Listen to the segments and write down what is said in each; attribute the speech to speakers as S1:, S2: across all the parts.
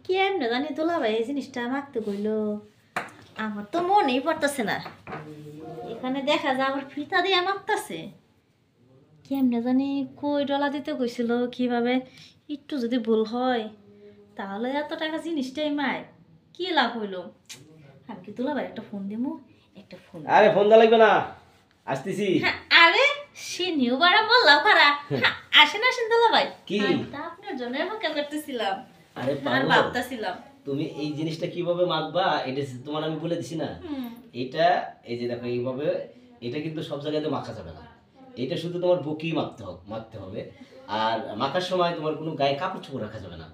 S1: কেমনে জানি দুলাভাই এই জিনিসটা মাখতে কইলো, আমার তো মনেই পড়তেছে না। এখানে দেখা যায় আবার ফিতা দিয়ে মাখতেছে। কেমনে জানি কই ডলা দিতে কইছিল, কিভাবে একটু যদি ভুল হয় তাহলে এত টাকা জিনিসটাই মায় কি লাভ হইলো। আমি কি দুলাভাই একটা ফোন দিমু, একটা ফোন।
S2: আরে ফোন দা লাগবে না, আসতেছি।
S1: হ্যাঁ, আরে সে নিউ বাড়া বললাম পারা। আসেন আসেন দুলাভাই।
S2: কি
S1: তা আপনার জন্য অপেক্ষা করতেছিলাম।
S2: আরে
S1: আর
S2: পাগল,
S1: ভাবতেছিলাম
S2: তুমি এই জিনিসটা কিভাবে মাখবা এটা তোমার আমি বলে দিছি না। এটা এই যে দেখো এইভাবে, এটা কিন্তু সব জায়গাতে মাখা যাবে না। এটা শুধু তোমার বুকেই মাখতে হবে। আর মাখার সময় তোমার কোনো গায়ে কাপড় চোপড় রাখা যাবে না।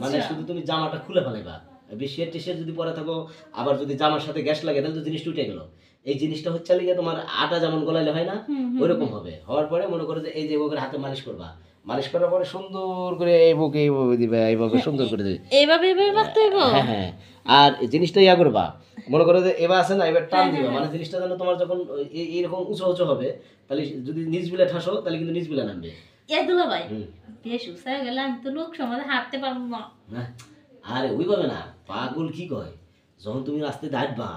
S2: মানে শুধু তুমি জামাটা খুলে ফেলাইবা। বেশি টিশার্ট যদি পরে থাকো, আবার যদি জামার সাথে গ্যাস লাগে তাহলে তো জিনিসটা উঠে গেল। এই জিনিসটা হচ্ছে লিগে তোমার আটা যেমন গলাইলে হয় না, ওইরকম হবে। হওয়ার পরে মনে করো যে এই যে ওকে হাতে মালিশ করবা, মালিশ করার পরে সুন্দর করে এই বুকে এইভাবে দিবে, এইভাবে সুন্দর করে দিবে,
S1: এইভাবে এইভাবে মাখতে হইব।
S2: হ্যাঁ হ্যাঁ। আর জিনিসটা ইয়া করবা, মনে করো যে এবার আছে না, এবার টান দিবা, মানে জিনিসটা যেন তোমার যখন এইরকম উঁচু উঁচু হবে, তাহলে যদি নিচ বিলে ঠাসো তাহলে কিন্তু নিচ বিলে নামবে।
S1: এ দুলাভাই বেশ উৎসাহ গেলে আমি তো লোক সমাজে হাঁটতে পারবো না।
S2: আরে ওইভাবে না, পাগল কি কয়, যখন তুমি রাস্তায় দাঁড়বা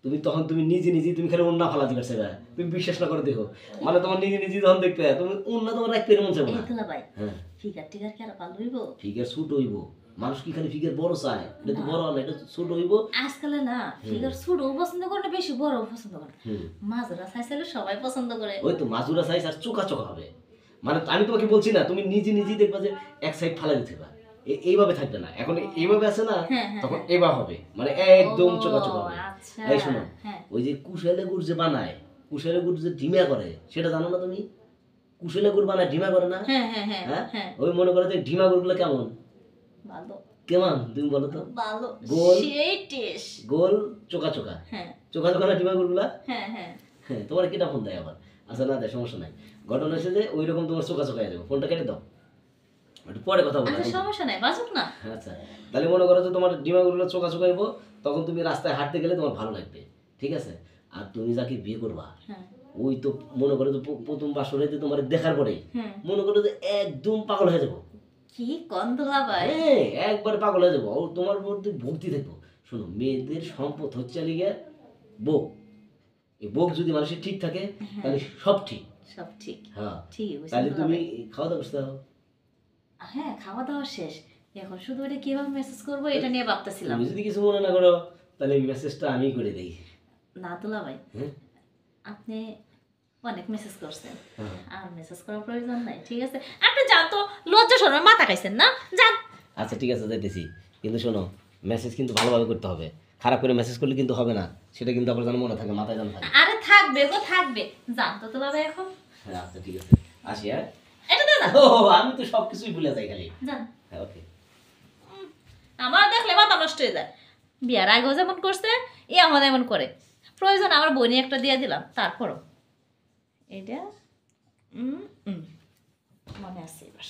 S2: তুমি তখন তুমি নিজে নিজে তুমি খালি অন্য ফালা দিবে সেবা, তুমি বিশ্বাস না করে দেখো, মানে তোমার নিজে নিজে যখন দেখবে তুমি অন্য তোমার রাখতে মন চাবে না।
S1: দুলাভাই ফিগার টিগার কি আর ভালো হইব?
S2: ফিগার শুট হইব, মানুষ কি খালি ফিগার বড় চায়, এটা তো বড় না, এটা ছোট হইব।
S1: আজকাল না ফিগার ছোটও পছন্দ করে না, বেশি বড়ও পছন্দ করে। মাজুরা সাইজে সবাই পছন্দ করে।
S2: ওই তো মাজুরা সাইজ আর চোকা চোকা হবে। মানে আমি তোমাকে বলছি না, তুমি নিজে নিজেই দেখবা যে এক সাইড ফালা দিতে পারবে, এইভাবে থাকবে না। এখন এইভাবে আছে না, তখন এবার হবে, মানে একদম চোকা চোকা হবে। এই শোনো, ওই যে কুশেলে গুড় যে বানায়, কুশেলে গুড় যে ডিমা করে, সেটা জানো না তুমি? কুশেলে গুড় বানায় ডিমা করে না? হ্যাঁ, ওই মনে করো যে ডিমা গুড়গুলো কেমন,
S1: ভালো
S2: কেমন তুমি বলো তো?
S1: ভালো,
S2: গোল,
S1: সেই টেস্ট,
S2: গোল চোকা চোকা, চোকা চোকা না ডিমা গুড়গুলা? হ্যাঁ, তোমার কিটা ফোন দেয় আবার? আচ্ছা না দেয়, সমস্যা নাই। ঘটনা হচ্ছে যে ওই রকম তোমার চোকা চোকা যাবে, ফোনটা কেটে দাও, একটু পরে কথা বলবো।
S1: আচ্ছা সমস্যা নাই, বাজুক না।
S2: আচ্ছা, তাহলে মনে করো যে তোমার ডিমাগুলো চোকা চোকাইব, তখন তুমি রাস্তায় হাঁটতে গেলে তোমার ভালো লাগবে, ঠিক আছে? আর তুমি যাকে বিয়ে করবা, ওই তো মনে করো যে প্রথম বাসরে তোমার দেখার পরে মনে করো যে একদম পাগল হয়ে যাবো।
S1: কি কন্দলা ভাই,
S2: হ্যাঁ, একবার পাগল হয়ে যাবো, তোমার মধ্যে ভক্তি থাকবো। শোনো, মেয়েদের সম্পদ হচ্ছে লিগে বউ। এই বউ যদি মানুষের ঠিক থাকে তাহলে সব ঠিক,
S1: সব ঠিক।
S2: হ্যাঁ
S1: ঠিক,
S2: তাহলে তুমি খাওয়া দাওয়া করতে হবে।
S1: হ্যাঁ, খাওয়া দাওয়া শেষ, এখন শুধু এটা কিভাবে মেসেজ করবো এটা নিয়ে ভাবতেছিলাম।
S2: তুমি যদি কিছু মনে না করো তাহলে মেসেজটা আমি করে দেই।
S1: না দুলা ভাই, আপনি অনেক মেসেজ করছেন, আর মেসেজ করার প্রয়োজন নাই, ঠিক আছে? আপনি যান তো, লজ্জা শরমে মাথা খাইছেন না, যান।
S2: আচ্ছা ঠিক আছে, যাইতেছি, কিন্তু শোনো মেসেজ কিন্তু ভালোভাবে করতে হবে। খারাপ করে মেসেজ করলে কিন্তু হবে না, সেটা কিন্তু আবার যেন মনে থাকে, মাথায় যেন থাকে।
S1: আরে থাকবে গো থাকবে, যান তো দুলা ভাই এখন।
S2: হ্যাঁ আচ্ছা ঠিক আছে, আসি। হ্যাঁ,
S1: এটা দে না।
S2: ও আমি তো সবকিছুই ভুলে যাই খালি।
S1: যান।
S2: হ্যাঁ ওকে।
S1: আমার দেখলে মাথা নষ্ট হয়ে যায়, বিয়ার আগেও যেমন করছে এ আমার এমন করে। প্রয়োজন আমার বইনি একটা দিয়ে দিলাম, তারপরও এটা মনে আছে এবার।